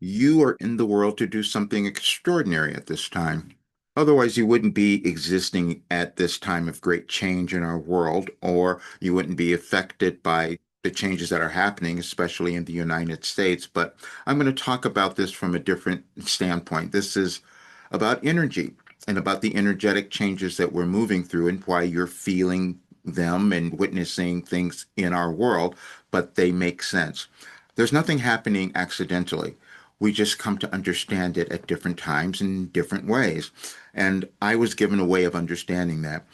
You are in the world to do something extraordinary at this time. Otherwise, you wouldn't be existing at this time of great change in our world, or you wouldn't be affected by the changes that are happening, especially in the United States. But I'm going to talk about this from a different standpoint. This is about energy and about the energetic changes that we're moving through and why you're feeling them and witnessing things in our world, but they make sense. There's nothing happening accidentally. We just come to understand it at different times in different ways. And I was given a way of understanding that.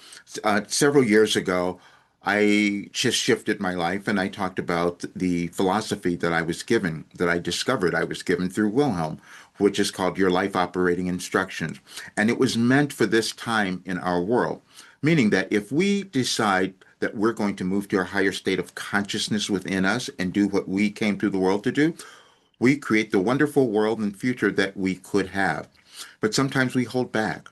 Several years ago, I just shifted my life and I talked about the philosophy that I was given, that I discovered I was given through Wilhelm, which is called Your Life Operating Instructions. And it was meant for this time in our world, meaning that if we decide that we're going to move to a higher state of consciousness within us and do what we came to the world to do, we create the wonderful world and future that we could have. But sometimes we hold back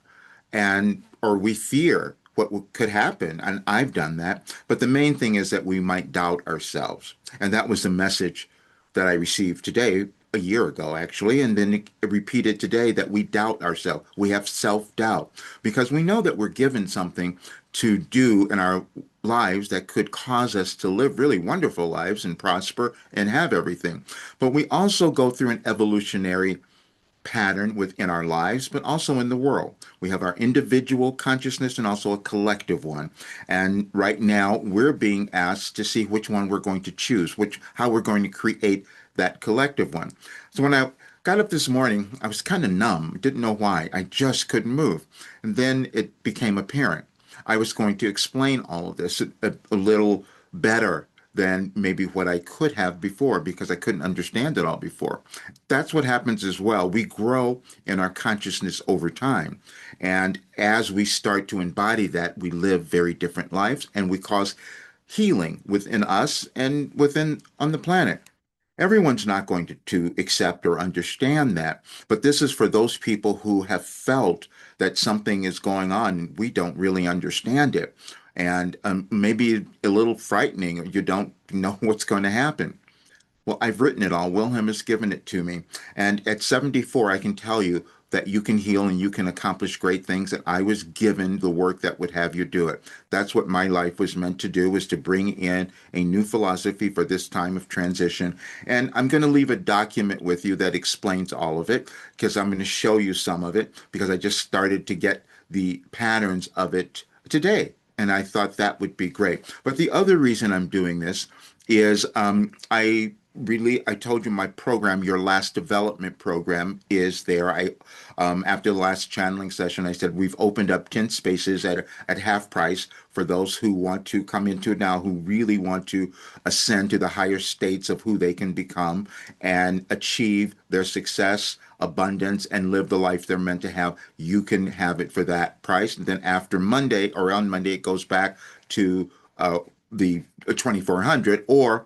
and or we fear what could happen. And I've done that. But the main thing is that we might doubt ourselves. And that was the message that I received today, a year ago, actually. And then it repeated today that we doubt ourselves. We have self-doubt because we know that we're given something to do in our lives that could cause us to live really wonderful lives and prosper and have everything. But we also go through an evolutionary pattern within our lives, but also in the world. We have our individual consciousness and also a collective one. And right now, we're being asked to see which one we're going to choose, how we're going to create that collective one. So when I got up this morning, I was kind of numb, didn't know why. I just couldn't move. And then it became apparent. I was going to explain all of this a little better than maybe what I could have before because I couldn't understand it all before. That's what happens as well. We grow in our consciousness over time. And as we start to embody that, we live very different lives and we cause healing within us and within on the planet. Everyone's not going to accept or understand that, but this is for those people who have felt that something is going on. We don't really understand it. And maybe a little frightening, or you don't know what's going to happen. Well, I've written it all. Wilhelm has given it to me. And at 74, I can tell you that you can heal and you can accomplish great things. And I was given the work that would have you do it. That's what my life was meant to do, was to bring in a new philosophy for this time of transition. And I'm going to leave a document with you that explains all of it because I'm going to show you some of it because I just started to get the patterns of it today. And I thought that would be great. But the other reason I'm doing this is I told you my program, your last development program, is there. I after the last channeling session, I said we've opened up 10 spaces at half price for those who want to come into it now, who really want to ascend to the higher states of who they can become and achieve their success, abundance, and live the life they're meant to have. You can have it for that price. And then after Monday or on Monday, it goes back to the 2400 or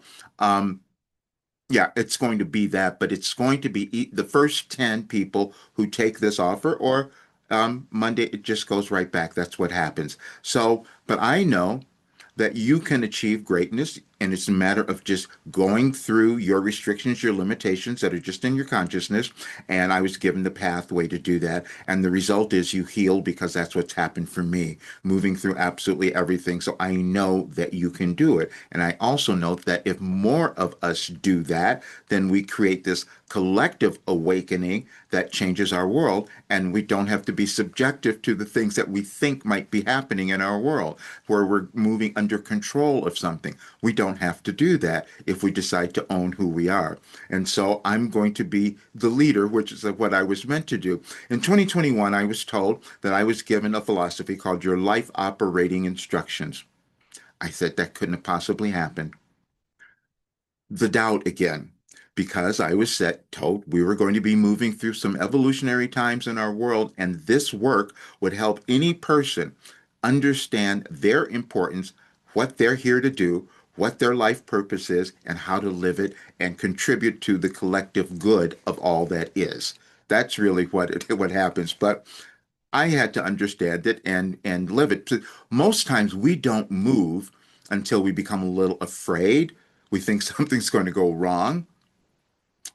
yeah, it's going to be that, but it's going to be the first 10 people who take this offer, or Monday, it just goes right back. That's what happens. So, but I know that you can achieve greatness, and it's a matter of just going through your restrictions, your limitations that are just in your consciousness. And I was given the pathway to do that. And the result is you heal because that's what's happened for me, moving through absolutely everything. So I know that you can do it. And I also know that if more of us do that, then we create this collective awakening that changes our world, and we don't have to be subjective to the things that we think might be happening in our world, where we're moving under control of something. We don't have to do that if we decide to own who we are. And so I'm going to be the leader, which is what I was meant to do. In 2021, I was told that I was given a philosophy called Your Life Operating Instructions. I said that couldn't have possibly happened. The doubt again, because I was told we were going to be moving through some evolutionary times in our world, and this work would help any person understand their importance, what they're here to do, what their life purpose is, and how to live it and contribute to the collective good of all that is. That's really what happens. But I had to understand it and live it. Most times we don't move until we become a little afraid. We think something's going to go wrong,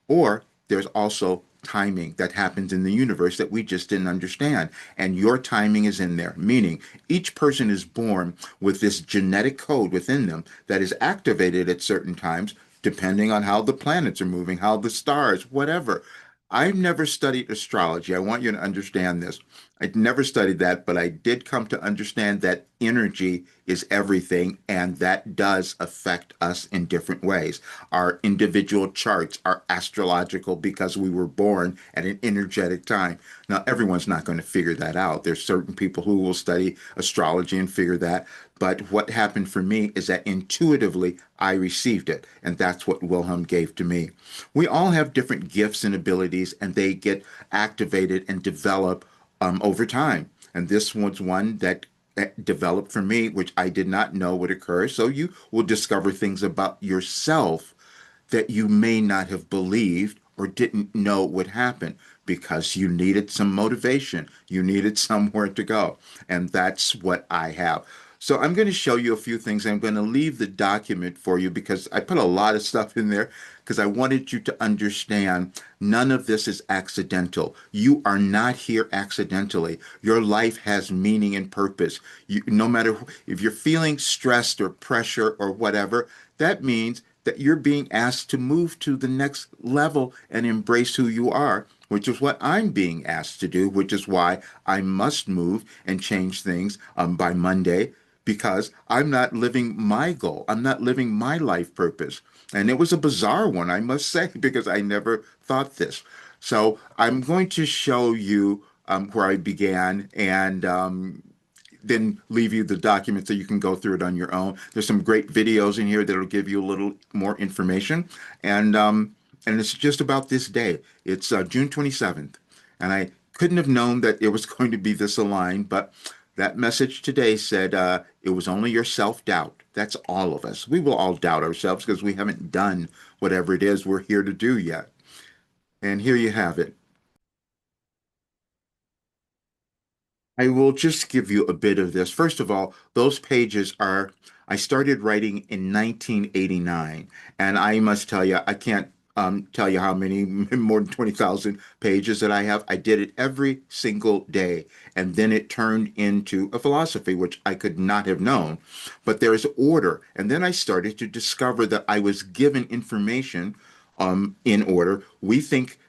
or there's also timing that happens in the universe that we just didn't understand. And your timing is in there, meaning each person is born with this genetic code within them that is activated at certain times, depending on how the planets are moving, how the stars, whatever. I've never studied astrology. I want you to understand this. I'd never studied that, but I did come to understand that energy is everything, and that does affect us in different ways. Our individual charts are astrological because we were born at an energetic time. Now, everyone's not going to figure that out. There's certain people who will study astrology and figure that. But what happened for me is that intuitively I received it, and that's what Wilhelm gave to me. We all have different gifts and abilities, and they get activated and develop over time. And this was one that developed for me, which I did not know would occur. So you will discover things about yourself that you may not have believed or didn't know would happen because you needed some motivation. You needed somewhere to go. And that's what I have. So I'm going to show you a few things. I'm going to leave the document for you because I put a lot of stuff in there because I wanted you to understand none of this is accidental. You are not here accidentally. Your life has meaning and purpose. No matter if you're feeling stressed or pressure or whatever, that means that you're being asked to move to the next level and embrace who you are, which is what I'm being asked to do, which is why I must move and change things by Monday because I'm not living my goal. I'm not living my life purpose. And it was a bizarre one, I must say, because I never thought this. So I'm going to show you where I began and then leave you the document so you can go through it on your own. There's some great videos in here that'll give you a little more information, and and it's just about this day. It's June 27th, and I couldn't have known that it was going to be this aligned, but that message today said it was only your self-doubt. That's all of us. We will all doubt ourselves because we haven't done whatever it is we're here to do yet. And here you have it. I will just give you a bit of this. First of all, those pages are, I started writing in 1989, and I must tell you, I can't tell you how many, more than 20,000 pages that I have. I did it every single day, and then it turned into a philosophy, which I could not have known. But there is order, and then I started to discover that I was given information in order. We think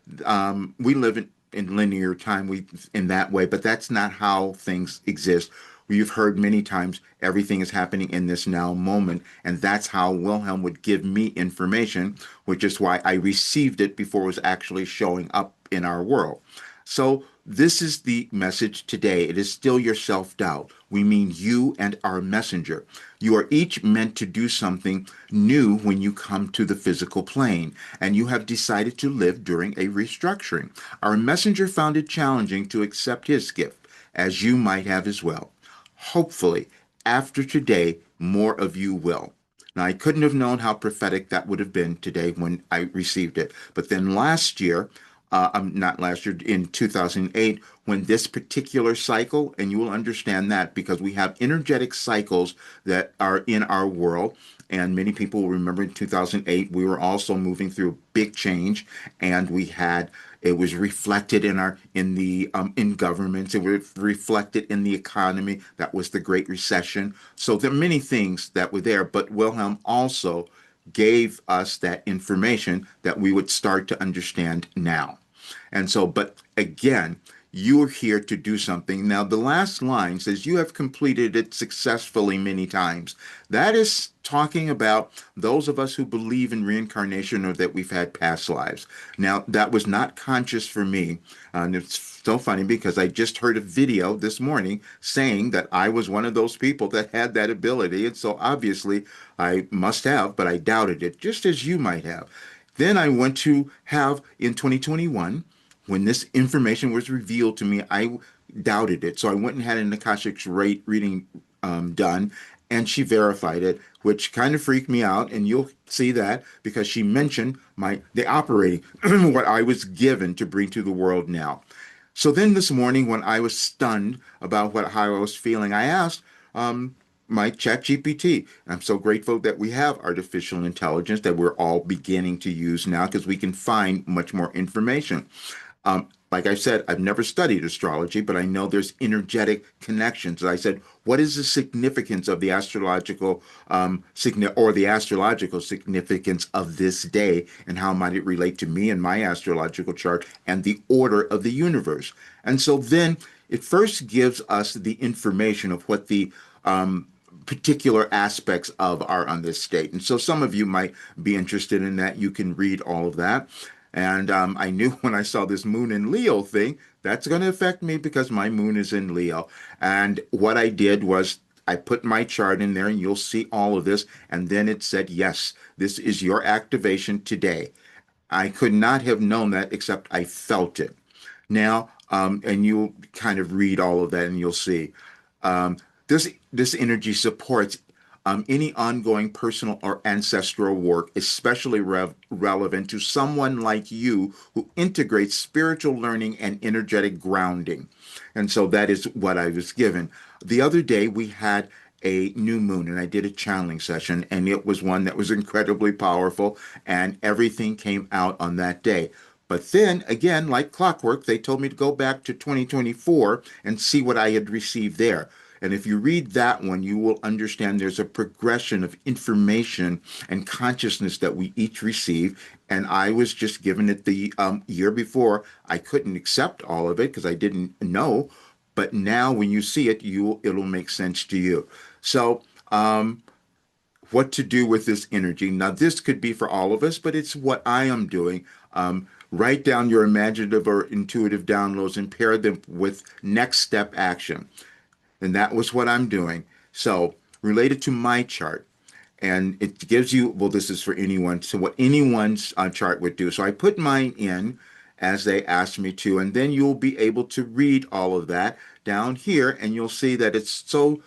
we live in linear time we in that way, but that's not how things exist. You've heard many times everything is happening in this now moment, and that's how Wilhelm would give me information, which is why I received it before it was actually showing up in our world. So this is the message today. It is still your self-doubt. We mean you and our messenger. You are each meant to do something new when you come to the physical plane, and you have decided to live during a restructuring. Our messenger found it challenging to accept his gift, as you might have as well. Hopefully, after today, more of you will. Now, I couldn't have known how prophetic that would have been today when I received it. But then last year, not last year, in 2008, when this particular cycle, and you will understand that because we have energetic cycles that are in our world. And many people will remember in 2008, we were also moving through a big change, and we had it was reflected in our in governments. It was reflected in the economy. That was the Great Recession. So there are many things that were there, but Wilhelm also gave us that information that we would start to understand now. And so, but again, you are here to do something. Now, the last line says, you have completed it successfully many times. That is talking about those of us who believe in reincarnation or that we've had past lives. Now, that was not conscious for me. And it's so funny because I just heard a video this morning saying that I was one of those people that had that ability. And so obviously I must have, but I doubted it, just as you might have. Then I went to have in 2021 when this information was revealed to me, I doubted it. So I went and had an Akashic reading done, and she verified it, which kind of freaked me out. And you'll see that because she mentioned the operating, what I was given to bring to the world now. So then this morning, when I was stunned about how I was feeling, I asked, my chat GPT. I'm so grateful that we have artificial intelligence that we're all beginning to use now because we can find much more information. Like I said, I've never studied astrology, but I know there's energetic connections. I said, what is the significance of the astrological or the astrological significance of this day, and how might it relate to me and my astrological chart and the order of the universe? And so then it first gives us the information of what the particular aspects of are on this state. And so some of you might be interested in that. You can read all of that. And I knew when I saw this moon in Leo thing, that's going to affect me because my moon is in Leo. And what I did was I put my chart in there and you'll see all of this. And then it said, yes, this is your activation today. I could not have known that except I felt it. Now, and you'll kind of read all of that and you'll see. Um, this energy supports any ongoing personal or ancestral work, especially relevant to someone like you who integrates spiritual learning and energetic grounding. And so that is what I was given. The other day we had a new moon and I did a channeling session, and it was one that was incredibly powerful, and everything came out on that day. But then again, like clockwork, they told me to go back to 2024 and see what I had received there. And if you read that one, you will understand there's a progression of information and consciousness that we each receive. And I was just given it the year before. I couldn't accept all of it because I didn't know. But now, when you see it, it'll make sense to you. So, what to do with this energy? Now, this could be for all of us, but it's what I am doing. Write down your imaginative or intuitive downloads and pair them with next step action. And that was what I'm doing. So, related to my chart, and it gives you, well, this is for anyone, so what anyone's chart would do. So, I put mine in as they asked me to, and then you'll be able to read all of that down here, and you'll see that it's so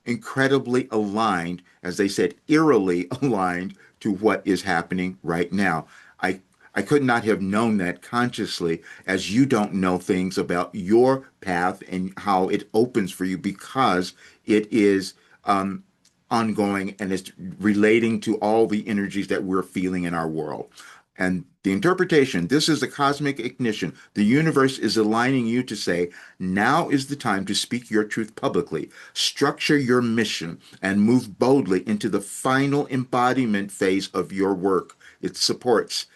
incredibly aligned, as they said, eerily aligned to what is happening right now. I I could not have known that consciously, as you don't know things about your path and how it opens for you because it is ongoing and it's relating to all the energies that we're feeling in our world. And the interpretation, this is the cosmic ignition. The universe is aligning you to say, now is the time to speak your truth publicly, structure your mission, and move boldly into the final embodiment phase of your work. It supports.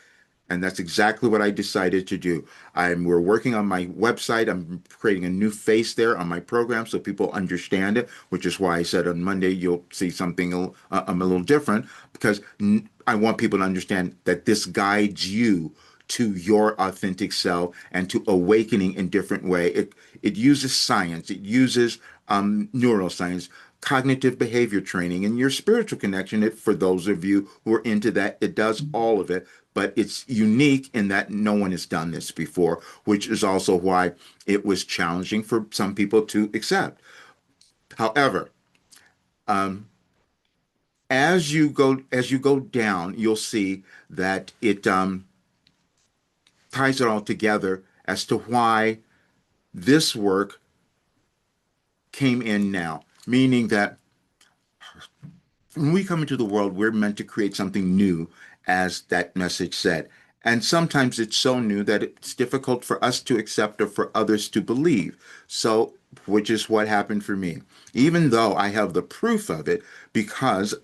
And that's exactly what I decided to do. We're working on my website. I'm creating a new face there on my program so people understand it, which is why I said on Monday you'll see something a little different because I want people to understand that this guides you to your authentic self and to awakening in different way. It uses science. It uses neuroscience, cognitive behavior training, and your spiritual connection. It for those of you who are into that, it does all of it, but it's unique in that no one has done this before, which is also why it was challenging for some people to accept. However, um, as you go down, you'll see that it ties it all together as to why this work came in now, meaning that when we come into the world, we're meant to create something new, as that message said. And sometimes it's so new that it's difficult for us to accept or for others to believe. So, which is what happened for me. Even though I have the proof of it, because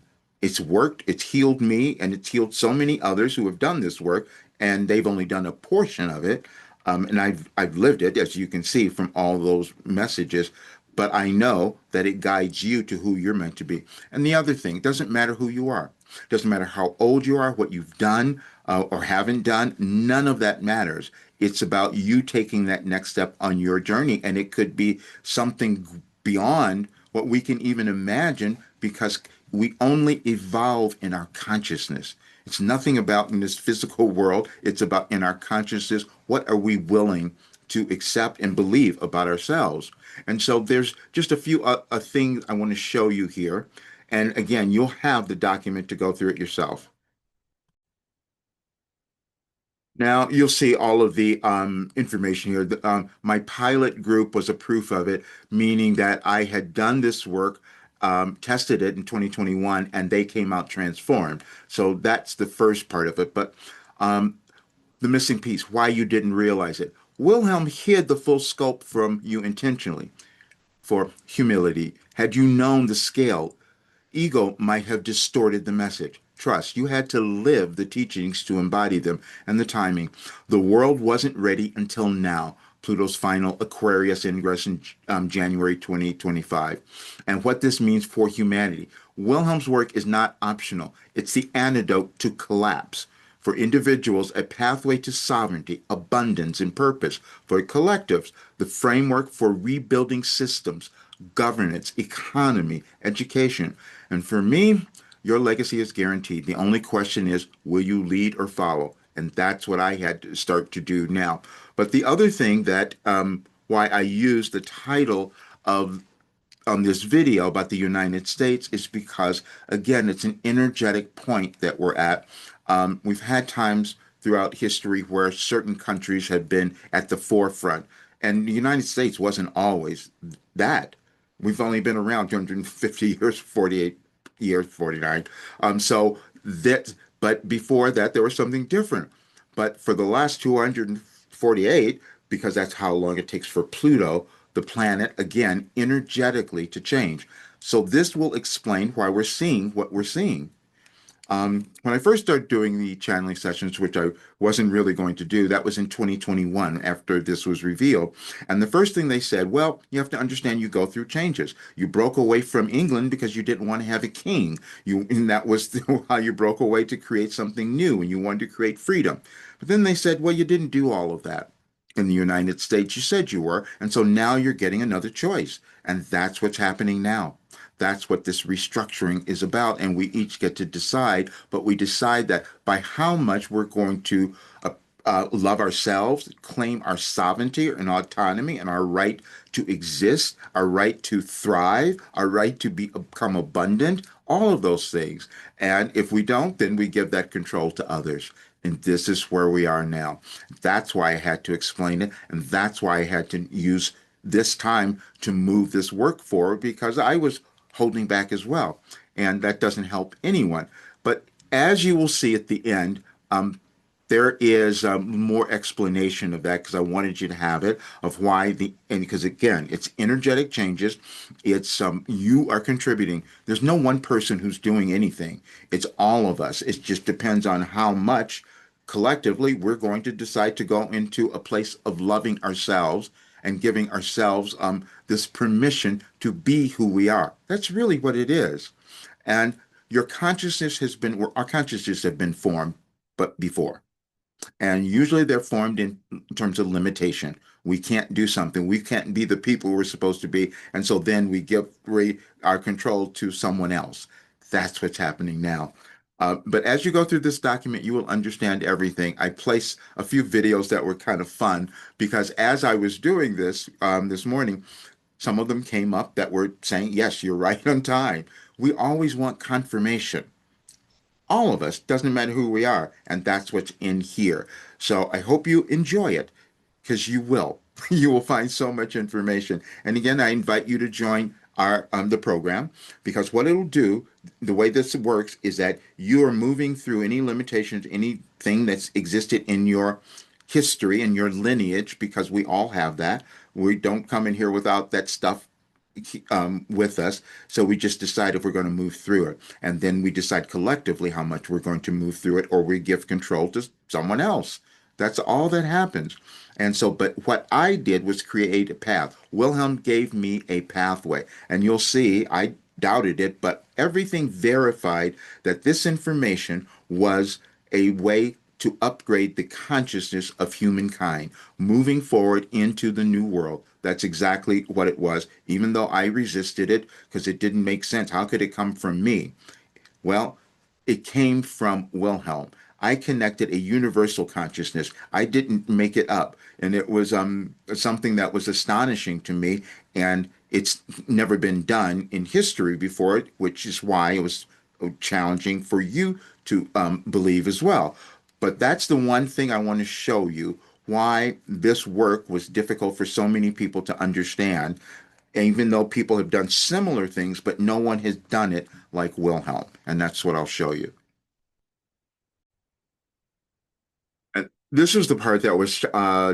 it's worked, it's healed me, and it's healed so many others who have done this work, and they've only done a portion of it. And I've lived it, as you can see from all those messages. But I know that it guides you to who you're meant to be. And the other thing, it doesn't matter who you are. It doesn't matter how old you are, what you've done or haven't done. None of that matters. It's about you taking that next step on your journey. And it could be something beyond what we can even imagine because we only evolve in our consciousness. It's nothing about in this physical world. It's about in our consciousness. What are we willing to accept and believe about ourselves? And so there's just a few things I want to show you here. And again, you'll have the document to go through it yourself. Now you'll see all of the information here. My pilot group was a proof of it, meaning that I had done this work. tested it in 2021 and they came out transformed. So that's the first part of it. But um, the missing piece, why you didn't realize it. Wilhelm hid the full scope from you intentionally for humility. Had you known the scale, ego might have distorted the message. Trust, you had to live the teachings to embody them and the timing. The world wasn't ready until now. Pluto's final Aquarius ingress in January 2025. And what this means for humanity. Wilhelm's work is not optional, it's the antidote to collapse. For individuals, a pathway to sovereignty, abundance, and purpose. For collectives, the framework for rebuilding systems, governance, economy, education. And for me, your legacy is guaranteed. The only question is, will you lead or follow? And that's what I had to start to do now. But the other thing that why I use the title of this video about the United States is because, again, it's an energetic point that we're at. We've had times throughout history where certain countries have been at the forefront, and the United States wasn't always that. We've only been around 250 years, 48 years, 49. So that, but before that, there was something different. But for the last 248, because that's how long it takes for Pluto, the planet, again, energetically to change. So this will explain why we're seeing what we're seeing. When I first started doing the channeling sessions, which I wasn't really going to do, that was in 2021 after this was revealed. And the first thing they said, well, you have to understand you go through changes. You broke away from England because you didn't want to have a king. And that was how you broke away to create something new and you wanted to create freedom. But then they said, well, you didn't do all of that in the United States. You said you were. And so now you're getting another choice. And that's what's happening now. That's what this restructuring is about. And we each get to decide, but we decide that by how much we're going to love ourselves, claim our sovereignty and autonomy and our right to exist, our right to thrive, our right to become abundant, all of those things. And if we don't, then we give that control to others. And this is where we are now. That's why I had to explain it. And that's why I had to use this time to move this work forward because I was holding back as well. And that doesn't help anyone. But as you will see at the end, there is more explanation of that because I wanted you to have it of why and because again, it's energetic changes. It's you are contributing. There's no one person who's doing anything. It's all of us. It just depends on how much collectively we're going to decide to go into a place of loving ourselves and giving ourselves this permission to be who we are. That's really what it is. And our consciousness have been formed, but before. And usually they're formed in terms of limitation. We can't do something. We can't be the people we're supposed to be. And so then we give our control to someone else. That's what's happening now. But as you go through this document, you will understand everything. I place a few videos that were kind of fun because as I was doing this this morning, some of them came up that were saying, yes, you're right on time. We always want confirmation. All of us, doesn't matter who we are, and that's what's in here. So I hope you enjoy it because you will. You will find so much information. And again, I invite you to join our the program because what it'll do, the way this works, is that you are moving through any limitations, anything that's existed in your history and your lineage, because we all have that. We don't come in here without that stuff with us. So we just decide if we're going to move through it. And then we decide collectively how much we're going to move through it, or we give control to someone else. That's all that happens. And so, but what I did was create a path. Wilhelm gave me a pathway. And you'll see, I doubted it, but everything verified that this information was a way to upgrade the consciousness of humankind, moving forward into the new world. That's exactly what it was, even though I resisted it because it didn't make sense. How could it come from me? Well, it came from Wilhelm. I connected a universal consciousness. I didn't make it up. And it was something that was astonishing to me. And it's never been done in history before, which is why it was challenging for you to believe as well. But that's the one thing I want to show you why this work was difficult for so many people to understand. even though people have done similar things, but no one has done it like Wilhelm. And that's what I'll show you. This is the part that was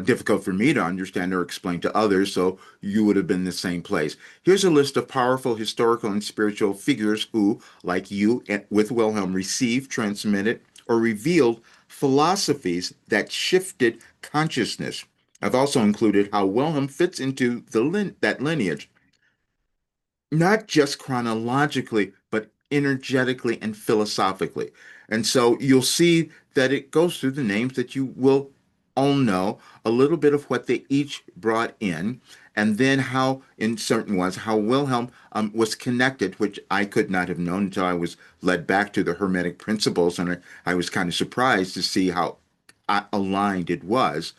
difficult for me to understand or explain to others, so you would have been in the same place. Here's a list of powerful historical and spiritual figures who, like you with Wilhelm, received, transmitted, or revealed philosophies that shifted consciousness. I've also included how Wilhelm fits into that lineage, not just chronologically, but energetically and philosophically. And so you'll see that it goes through the names that you will all know, a little bit of what they each brought in, and then how, in certain ones, how Wilhelm was connected, which I could not have known until I was led back to the Hermetic principles, and I was kind of surprised to see how aligned it was.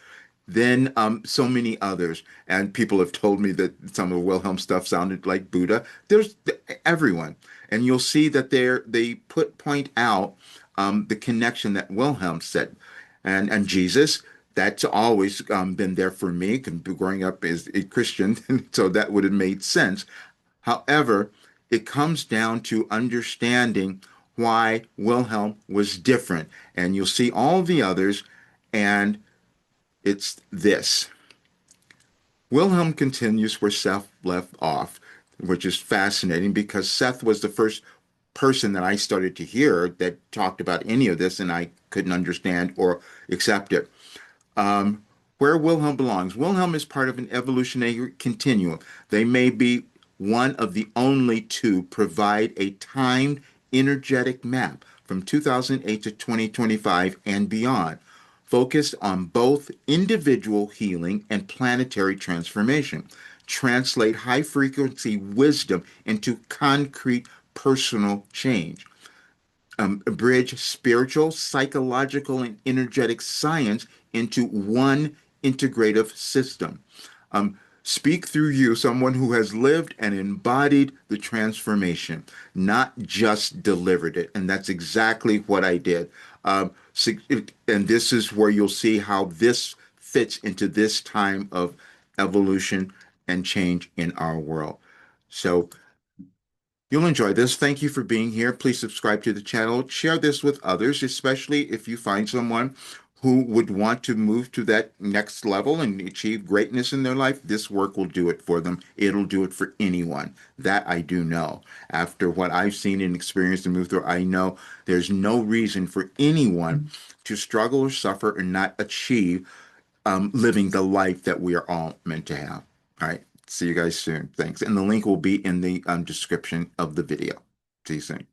Then so many others, and people have told me that some of Wilhelm stuff sounded like Buddha. There's everyone, and you'll see that they put point out the connection that Wilhelm said, and Jesus. That's always been there for me. Growing up as a Christian, so that would have made sense. However, it comes down to understanding why Wilhelm was different, and you'll see all the others, and it's this. Wilhelm continues where Seth left off, which is fascinating because Seth was the first person that I started to hear that talked about any of this, and I couldn't understand or accept it. Um, where Wilhelm belongs. Wilhelm is part of an evolutionary continuum. They may be one of the only to provide a timed energetic map from 2008 to 2025 and beyond, focused on both individual healing and planetary transformation. Translate high frequency wisdom into concrete personal change. Bridge spiritual, psychological, and energetic science into one integrative system. Speak through you, someone who has lived and embodied the transformation, not just delivered it. And that's exactly what I did. And this is where you'll see how this fits into this time of evolution and change in our world. So you'll enjoy this. Thank you for being here. Please subscribe to the channel. Share this with others, especially if you find someone who would want to move to that next level and achieve greatness in their life. This work will do it for them. It'll do it for anyone. That I do know. After what I've seen and experienced and moved through, I know there's no reason for anyone to struggle or suffer and not achieve living the life that we are all meant to have. All right. See you guys soon. Thanks. And the link will be in the description of the video. See you soon.